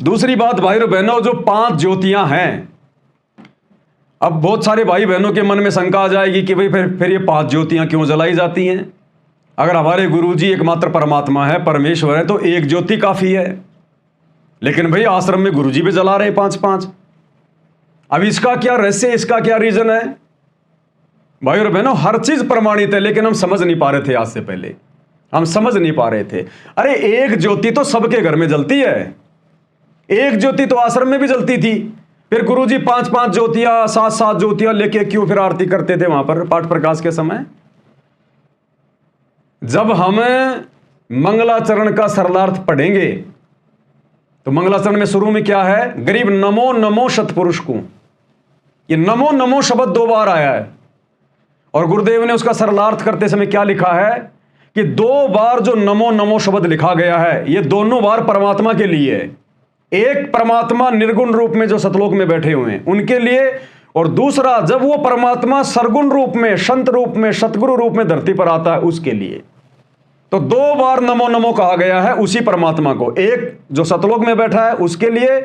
दूसरी बात भाई और बहनों, जो 5 ज्योतियां हैं, अब बहुत सारे भाई बहनों के मन में शंका आ जाएगी कि भाई फिर ये 5 ज्योतियां क्यों जलाई जाती हैं? अगर हमारे गुरुजी एकमात्र परमात्मा है, परमेश्वर है, तो एक ज्योति काफी है। लेकिन भाई आश्रम में गुरुजी भी जला रहे 5-5। अब इसका क्या रहस्य, इसका क्या रीजन है? भाई और बहनों, हर चीज प्रमाणित है, लेकिन हम समझ नहीं पा रहे थे। आज से पहले हम समझ नहीं पा रहे थे। अरे एक ज्योति तो सबके घर में जलती है, एक ज्योति तो आश्रम में भी जलती थी। फिर गुरुजी 5-5 ज्योतियां, 7-7 ज्योतियां लेके क्यों फिर आरती करते थे वहां पर पाठ प्रकाश के समय? जब हम मंगलाचरण का सरलार्थ पढ़ेंगे तो मंगलाचरण में शुरू में क्या है? गरीब नमो नमो सतपुरुष को। ये नमो नमो शब्द 2 बार आया है, और गुरुदेव ने उसका सरलार्थ करते समय क्या लिखा है कि 2 बार जो नमो नमो शब्द लिखा गया है, ये दोनों बार परमात्मा के लिए है। एक परमात्मा निर्गुण रूप में जो सतलोक में बैठे हुए हैं उनके लिए, और दूसरा जब वो परमात्मा सरगुण रूप में, संत रूप में, सतगुरु रूप में धरती पर आता है उसके लिए। तो 2 बार नमो नमो कहा गया है उसी परमात्मा को। एक जो सतलोक में बैठा है उसके लिए,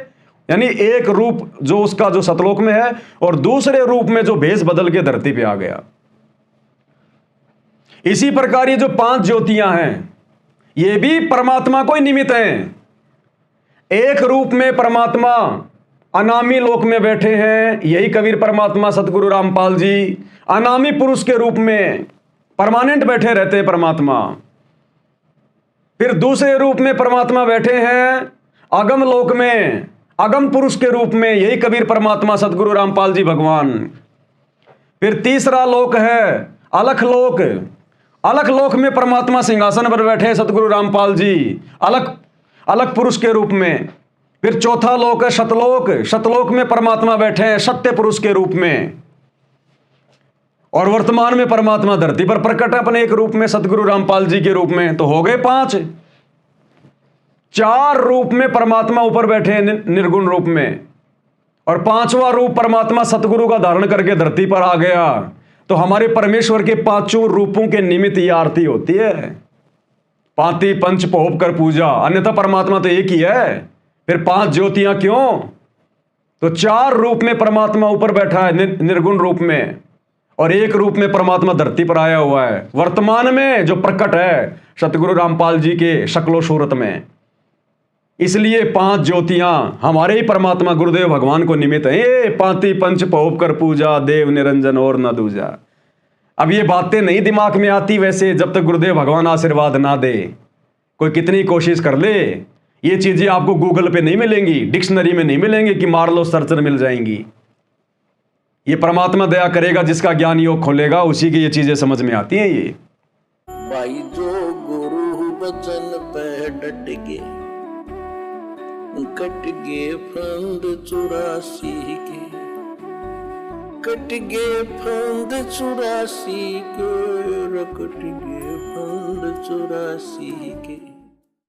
यानी एक रूप जो उसका जो सतलोक में है, और दूसरे रूप में जो भेष बदल के धरती पे आ गया। इसी प्रकार ये जो 5 ज्योतियां हैं, ये भी परमात्मा को ही निमित्त हैं। एक रूप में परमात्मा अनामी लोक में बैठे हैं, यही कबीर परमात्मा सतगुरु रामपाल जी अनामी पुरुष के रूप में परमानेंट बैठे रहते हैं परमात्मा। फिर दूसरे रूप में परमात्मा बैठे हैं अगम लोक में, अगम पुरुष के रूप में, यही कबीर परमात्मा सतगुरु रामपाल जी भगवान। फिर तीसरा लोक है अलख लोक। अलख लोक में परमात्मा सिंहासन पर बैठे हैं सतगुरु रामपाल जी अलख अलग पुरुष के रूप में। फिर चौथा लोक है सतलोक। सतलोक में परमात्मा बैठे हैं सत्य पुरुष के रूप में, और वर्तमान में परमात्मा धरती पर प्रकट है अपने एक रूप में सतगुरु रामपाल जी के रूप में। तो हो गए 5। 4 रूप में परमात्मा ऊपर बैठे हैं निर्गुण रूप में, और 5वां रूप परमात्मा सतगुरु का धारण करके धरती पर आ गया। तो हमारे परमेश्वर के 5 रूपों के निमित्त ये आरती होती है। पांति पंच पोप कर पूजा, अन्यथा परमात्मा तो एक ही है, फिर 5 ज्योतियां क्यों? तो 4 रूप में परमात्मा ऊपर बैठा है निर्गुण रूप में, और एक रूप में परमात्मा धरती पर आया हुआ है वर्तमान में जो प्रकट है सतगुरु रामपाल जी के शक्लो सूरत में। इसलिए 5 ज्योतियां हमारे ही परमात्मा गुरुदेव भगवान को निमित्त है। ये पांति पंच पोप कर पूजा, देव निरंजन और न दूजा। अब ये बातें नहीं दिमाग में आती वैसे, जब तक गुरुदेव भगवान आशीर्वाद ना दे। कोई कितनी कोशिश कर ले, ये चीजें आपको गूगल पे नहीं मिलेंगी, डिक्शनरी में नहीं मिलेंगी कि मार लो सर्चर मिल जाएंगी। ये परमात्मा दया करेगा, जिसका ज्ञान योग खोलेगा उसी की ये चीजें समझ में आती हैं। ये भाई जो गुरु बचन पे डट के कट गए फंद 84 के, कट गए फंद 84 के, कट गए फंद 84 के।